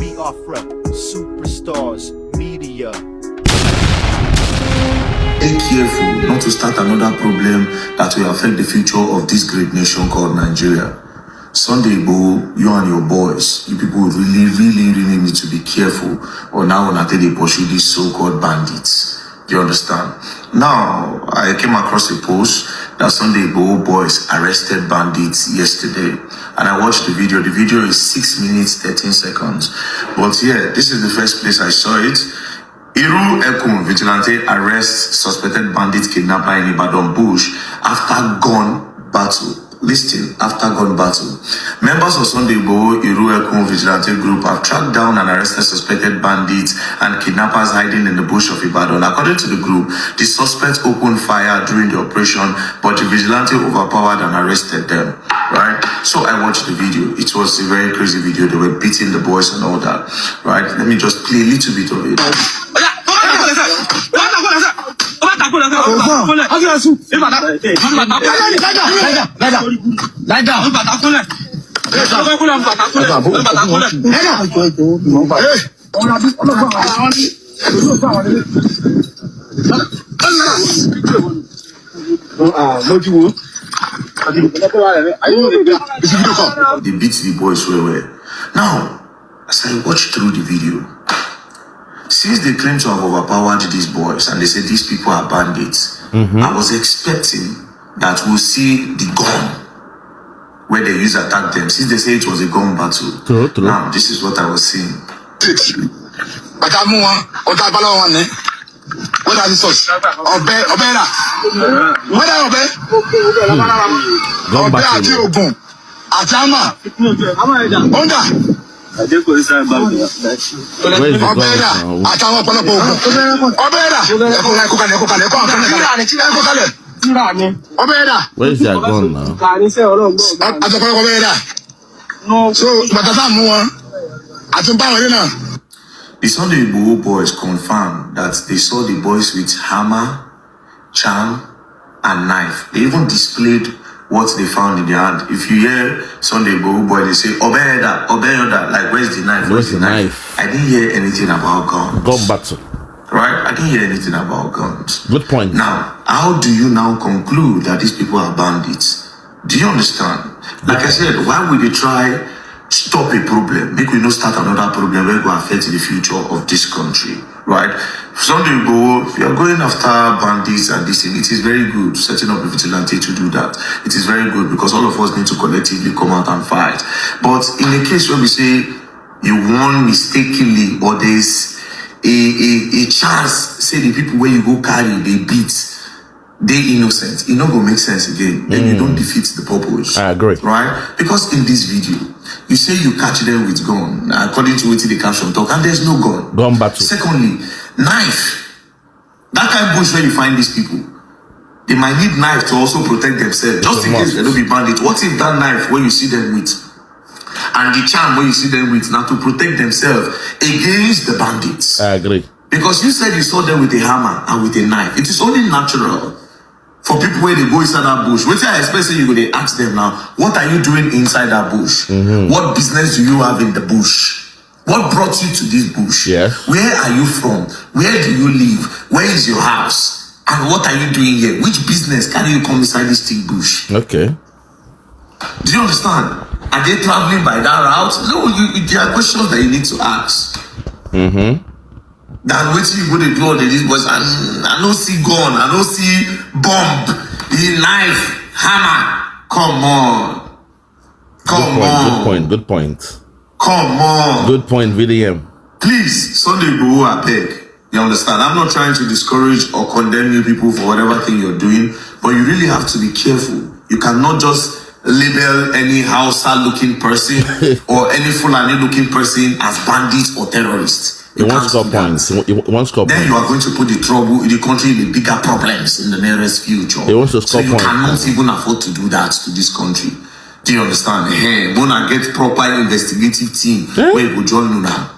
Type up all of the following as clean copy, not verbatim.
Biafra, superstars, media. Be careful not to start another problem that will affect the future of this great nation called Nigeria. Sunday Igboho, you and your boys, you people really need to be careful or now until they pursue these so-called bandits. Do you understand? Now, I came across a post that Sunday Igboho boys arrested bandits yesterday. And I watched the video. The video is 6 minutes, 13 seconds. But yeah, this is the first place I saw it. EKUN vigilante arrests suspected bandit kidnapper in Ibadan bush after gun battle. Listen, after gun battle. Members of Sunday Igboho EKUN vigilante group have tracked down and arrested suspected bandits and kidnappers hiding in the bush of Ibadan. According to the group, the suspects opened fire during the operation, but the vigilante overpowered and arrested them. Right? So I watched the video. It was a very crazy video. They were beating the boys and all that. Right? Let me just play a little bit of it. They beat the boys well. Now, as I watched through the video, since they claim to have overpowered these boys and they say these people are bandits, I was expecting that we'll see the gun where they used to attack them. Since they say it was a gun battle, true. Now this is what I was seeing. What are the source? Obera. What are Obera? Atama. Onda. Where's that gun now? The Sunday Igboho boys confirmed that they saw the boys with hammer, charm, and knife. They even displayed what they found in their hand. If you hear Sunday Igboho boy, they say, Obeda, like, where's the knife? Where's the knife? I didn't hear anything about guns. Gun battle. Right? I didn't hear anything about guns. Good point. Now, how do you now conclude that these people are bandits? Do you understand? Like I said, why would they try stop a problem? Make we not start another problem where we affect the future of this country, right? Sunday Igboho, if you're going after bandits and this thing, it is very good setting up a vigilante to do that. It is very good because all of us need to collectively come out and fight. But in a case where we say you won mistakenly or there's a chance, say the people where you go carry, they beat, they innocent, it not gonna make sense again. Then you don't defeat the purpose. I agree. Right? Because in this video, you say you catch them with gun, according to what the caption talk, and there's no gun. Gun battle. Secondly, knife. That kind of bush where you find these people, they might need knife to also protect themselves, just in case they don't be bandits. What if that knife where you see them with, and the charm where you see them with, now to protect themselves against the bandits? I agree. Because you said you saw them with a hammer and with a knife. It is only natural for people where they go inside that bush. Wait till I expect you go, they ask them now, what are you doing inside that bush? What business do you have in the bush? What brought you to this bush? Yes. Where are you from? Where do you live? Where is your house? And what are you doing here? Which business can you come inside this thick bush? Okay. Do you understand? Are they traveling by that route? No, there are questions that you need to ask. Then wait till you go to do all these boys. I don't see gun, I don't see bomb, the knife, hammer. Come on. Good point. Come on. Good point, VDM. Please, Sunday Igboho, I beg. You understand? I'm not trying to discourage or condemn you people for whatever thing you're doing, but you really have to be careful. You cannot just label any Hausa-looking person or any Fulani-looking person as bandits or terrorists. You won't score points. Then you are going to put the country in bigger problems in the nearest future. He wants to score so you cannot even afford to do that to this country. Do you understand? Hey, wanna get proper investigative team where you go join you now.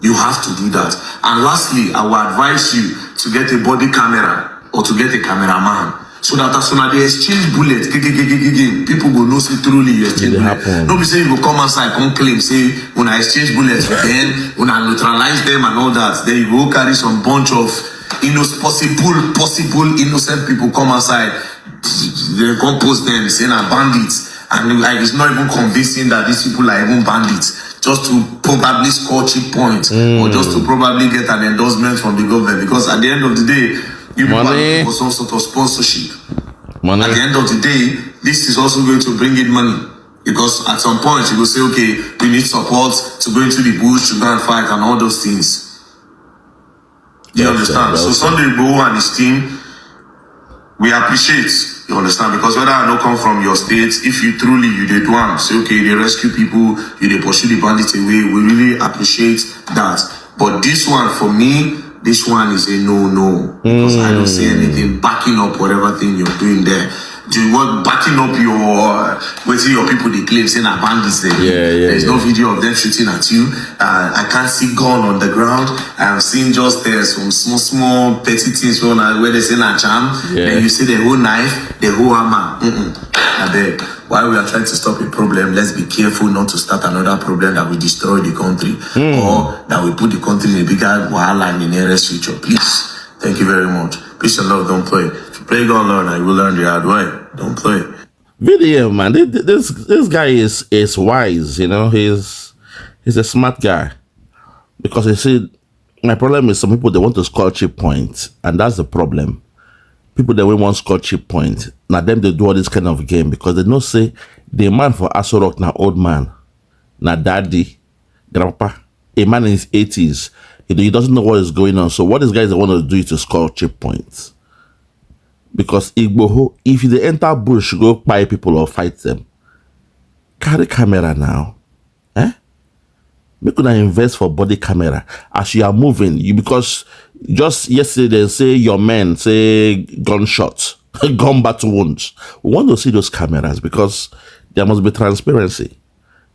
You have to do that. And lastly, I will advise you to get a body camera or to get a cameraman. So that as soon as they exchange bullets, people will know say truly you exchange bullets. Nobody say you go come outside, come claim, say when I exchange bullets with them, when I neutralize them and all that, then you go carry some bunch of possible innocent people come outside, they come post them saying are bandits. And like, it's not even convincing that these people are even bandits, just to probably score cheap points or just to probably get an endorsement from the government. Because at the end of the day, you people are looking for some sort of sponsorship. At the end of the day, this is also going to bring in money. Because at some point, you will say, okay, we need support to go into the bush, to go and fight and all those things. You understand? So Sunday Igboho and his team, we appreciate, you understand, because whether I don't come from your state, if you truly, you did one, say, okay, they rescue people, you they pursue the bandits away, we really appreciate that. But this one, for me, this one is a no-no, because I don't see anything backing up whatever thing you're doing there. Do you want backing up your people they claim saying are bandits there? There's no video of them shooting at you. I can't see gun on the ground. I'm seeing just some small petty things where they say na charm. And you see the whole knife, the whole hammer. I beg. While we are trying to stop a problem, let's be careful not to start another problem that will destroy the country or that will put the country in a bigger wahala in the nearest future. Please. Thank you very much. Peace and love, don't play. If you play, go learn, and you will learn the hard way. Don't play. Video, man. This guy is wise, you know. He's a smart guy. Because you see, my problem is some people, they want to score cheap points. And that's the problem. People that want to score cheap points. Now them, they do all this kind of game. Because they know say, the man for Asorok, now old man. Now daddy, grandpa. A man in his 80s. He doesn't know what is going on. So what these guys want to do is to score cheap points. Because Igboho, if they enter bush, go buy people or fight them. Carry camera now. Make una invest for body camera. As you are moving, because just yesterday they say your men say gunshots, gun battle wounds. We want to see those cameras because there must be transparency.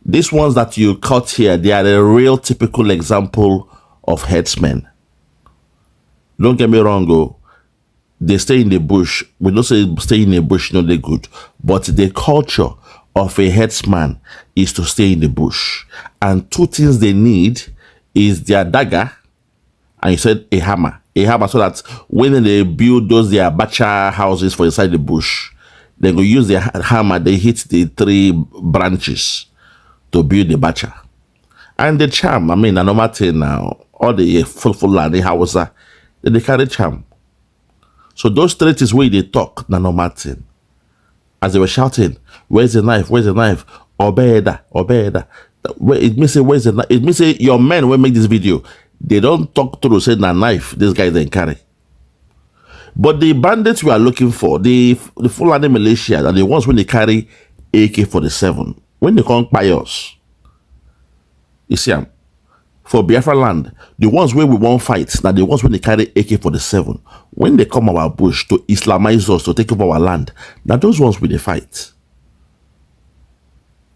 These ones that you cut here, they are a real typical example of herdsmen. Don't get me wrong, they stay in the bush. We don't say stay in the bush, no, they're good. But the culture of a herdsman is to stay in the bush. And two things they need is their dagger, and you said a hammer. A hammer so that when they build those their bacha houses for inside the bush, they go use their hammer, they hit the 3 branches to build the bacha. And the charm, I mean, a normal thing now, all the Fulani Hausa, they carry charm. So those 3 things where they talk, na normal thing. As they were shouting, where's the knife? Where's the knife? Obeda, Obeda. It means say, where's the knife? It means say your men will make this video. They don't talk through, say, na knife, this guy then carry. But the bandits we are looking for, the Fulani militia, are the ones when they carry AK-47. When they come by us, you see, for Biafra land, the ones where we won't fight, now the ones when they carry AK-47, when they come our bush to Islamize us, to take over our land, now those ones will they fight.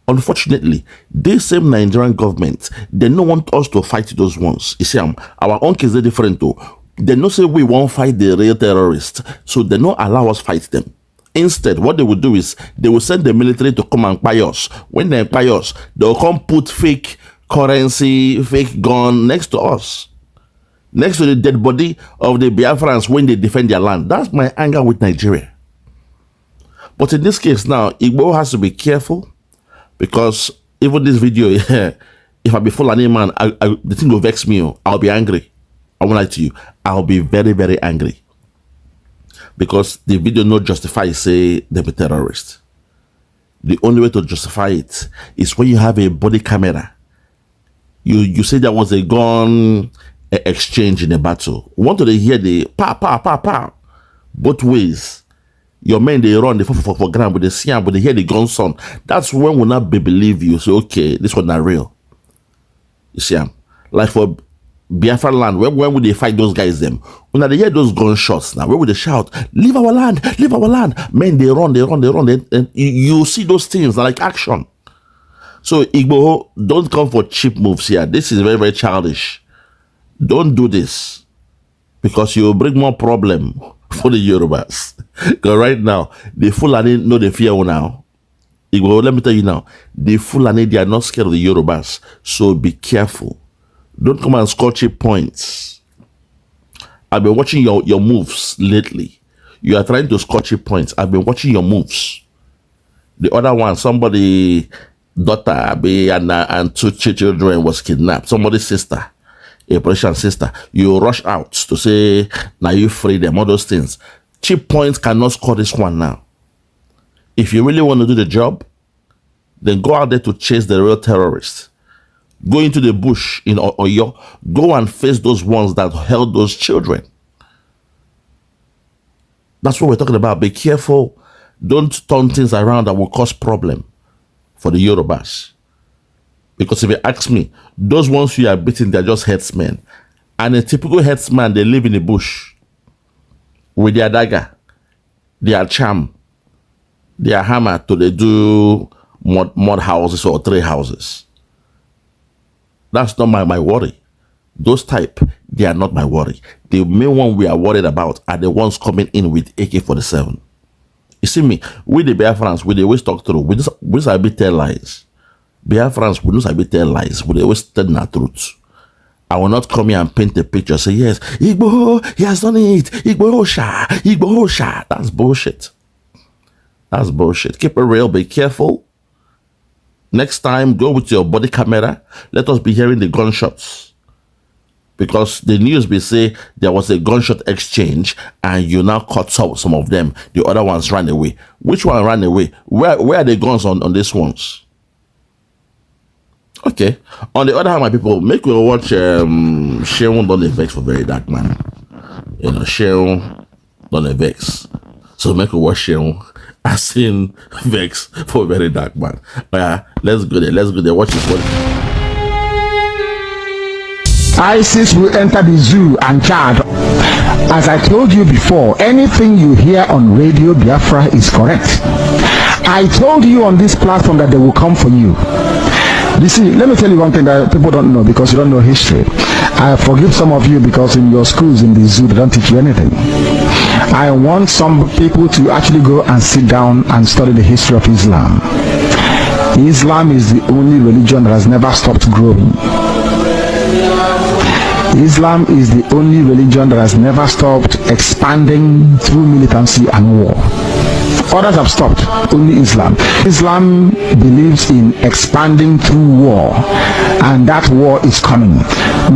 Unfortunately, this same Nigerian government, they don't want us to fight those ones. You see, our own case is different though. They don't say we won't fight the real terrorists, so they don't allow us fight them. Instead, what they will do is, they will send the military to come and buy us. When they buy us, they will come put fake currency, fake gun next to us. Next to the dead body of the Biafrans when they defend their land. That's my anger with Nigeria. But in this case now, Igboho has to be careful because even this video, if I be Fulani man, the thing will vex me. I'll be angry. I won't lie to you. I'll be very, very angry. Because the video not justify say they're a terrorist. The only way to justify it is when you have a body camera. You say there was a gun exchange in a battle. Want to hear the pa pa pa pa both ways. Your men they run they fall for ground, but they see but they hear the gun sound. That's when we not believe you. So okay, this one not real. You see, like for Biafra land, when would they fight those guys them? When they hear those gunshots now, where would they shout, leave our land, leave our land? Men they run, and you see those things like action. So Igboho, don't come for cheap moves here. This is very, very childish. Don't do this because you will bring more problem for the Yorubas. Because right now, the Fulani know the fear now. Igboho, let me tell you now, the Fulani, they are not scared of the Yorubas. So be careful. Don't come and score cheap points. I've been watching your moves lately. You are trying to score cheap points. I've been watching your moves. The other one, somebody daughter and 2 children was kidnapped. Somebody's sister, a Persian sister. You rush out to say, now you free them, all those things. Cheap points cannot score this one now. If you really want to do the job, then go out there to chase the real terrorists. Go into the bush in Oyo. Go and face those ones that held those children. That's what we're talking about. Be careful. Don't turn things around that will cause problem for the Yorubas. Because if you ask me, those ones you are beating, they're just headsmen. And a typical headsman, they live in the bush with their dagger, their charm, their hammer to they do mud houses or tree houses. That's not my worry. Those type, they are not my worry. The main one we are worried about are the ones coming in with AK-47. You see me, we the Biafrans, we always talk through. We just a bit tell lies. Biafrans, we just a bit tell lies. We always tell the truth. I will not come here and paint a picture. Say, yes, Igboho, he has done it. Igboho sha, Igboho sha. That's bullshit. That's bullshit. Keep it real, be careful. Next time, go with your body camera. Let us be hearing the gunshots. Because the news will say there was a gunshot exchange and you now caught some of them. The other ones ran away. Which one ran away? Where are the guns on these ones? Okay. On the other hand, my people, make we watch Sheun Don't Vex for Very Dark Man. You know, Sheun Don't Vex. So make we watch Sheun as in Vex for Very Dark Man. Let's go there. Let's go there. Watch this one. ISIS will enter the zoo and charge. As I told you before, anything you hear on Radio Biafra is correct. I told you on this platform that they will come for you. You see, let me tell you one thing that people don't know because you don't know history. I forgive some of you because in your schools in the zoo they don't teach you anything. I want some people to actually go and sit down and study the history of Islam. Islam is the only religion that has never stopped growing. Islam is the only religion that has never stopped expanding through militancy and war. Others have stopped, only Islam. Islam believes in expanding through war, and that war is coming.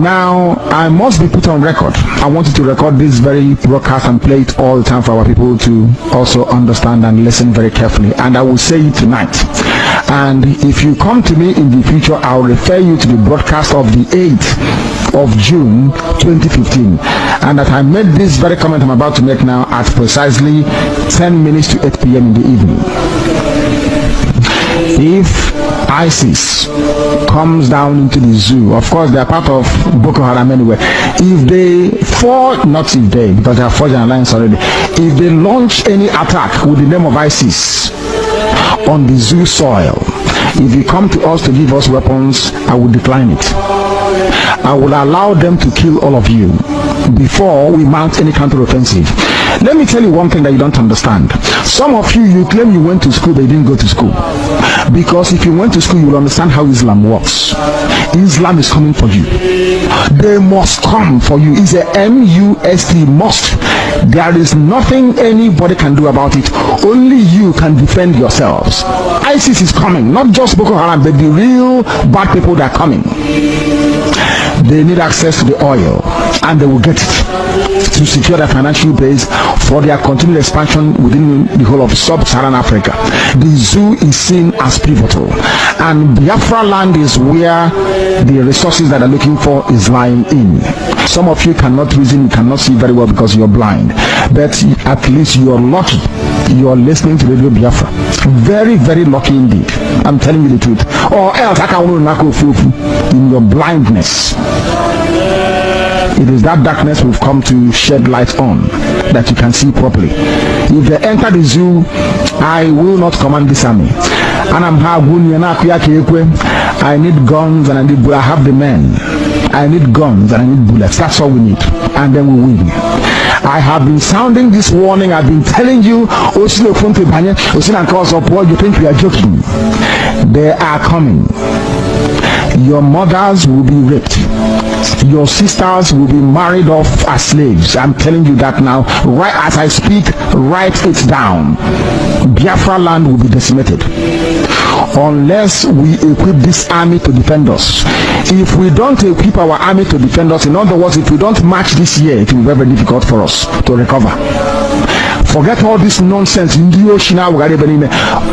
Now, I must be put on record. I want you to record this very broadcast and play it all the time for our people to also understand and listen very carefully. And I will say it tonight. And if you come to me in the future, I'll refer you to the broadcast of the 8th of June 2015, and that I made this very comment I'm about to make now at precisely 10 minutes to 8 p.m. in the evening. If ISIS comes down into the zoo, of course they are part of Boko Haram anyway, if they fall, not if they, because they are forged an alliance already, if they launch any attack with the name of ISIS on the zoo soil, if you come to us to give us weapons, I will decline it. I will allow them to kill all of you before we mount any counter-offensive. Let me tell you one thing that you don't understand. Some of you claim you went to school, but you didn't go to school. Because if you went to school, you will understand how Islam works. Islam is coming for you. They must come for you. It's a M-U-S-T, must. There is nothing anybody can do about it. Only you can defend yourselves. ISIS is coming, not just Boko Haram, but the real bad people that are coming. They need access to the oil, and they will get it to secure their financial base for their continued expansion within the whole of sub-Saharan Africa. The zoo is seen as pivotal, and Biafra land is where the resources that are looking for is lying in. Some of you cannot reason, you cannot see very well because you're blind, but at least you're lucky. You are listening to Radio Biafra. Very, very lucky indeed. I'm telling you the truth. Or else I can in your blindness. It is that darkness we've come to shed light on that you can see properly. If they enter the zoo, I will not command this army. And I need guns and I have the men. I need guns and I need bullets. That's all we need. And then we win. I have been sounding this warning. I've been telling you, Oseni and cause of war. You think we are joking? They are coming. Your mothers will be raped. Your sisters will be married off as slaves. I'm telling you that now. Right as I speak, write it down. Biafra land will be decimated unless we equip this army to defend us. If we don't equip our army to defend us, in other words, if we don't march this year, it will be very difficult for us to recover. Forget all this nonsense.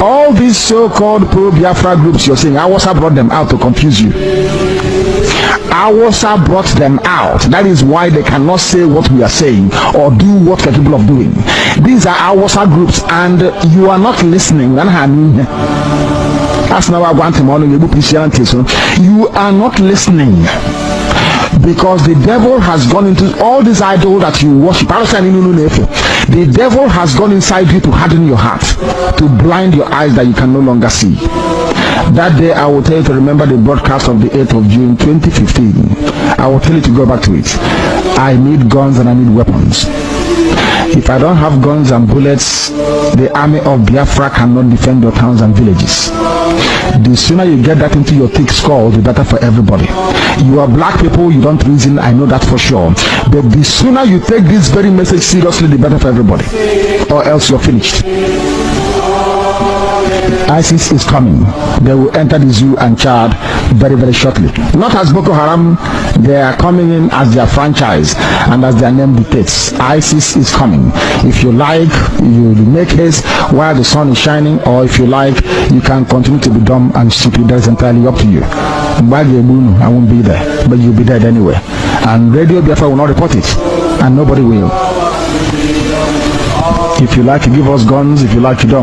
All these so-called pro-Biafra groups you're saying, Awasa brought them out to confuse you. Awasa brought them out. That is why they cannot say what we are saying or do what we're capable of doing. These are Awasa groups and you are not listening. That's now I want to you are not listening. Because the devil has gone into all these idols that you worship. The devil has gone inside you to harden your heart, to blind your eyes that you can no longer see. That day I will tell you to remember the broadcast of the 8th of June 2015. I will tell you to go back to it. I need guns and I need weapons. If I don't have guns and bullets, the army of Biafra cannot defend your towns and villages. The sooner you get that into your thick skull, the better for everybody. You are black people, you don't reason, I know that for sure. But the sooner you take this very message seriously, the better for everybody. Or else you're finished. ISIS is coming. They will enter the zoo and Chad very, very shortly. Not as Boko Haram, they are coming in as their franchise and as their name dictates. ISIS is coming. If you like, you make haste while the sun is shining, or if you like, you can continue to be dumb and stupid. That is entirely up to you. I won't be there, but you'll be dead anyway. And Radio Biafra will not report it, and nobody will. If you like, you give us guns. If you like, you don't.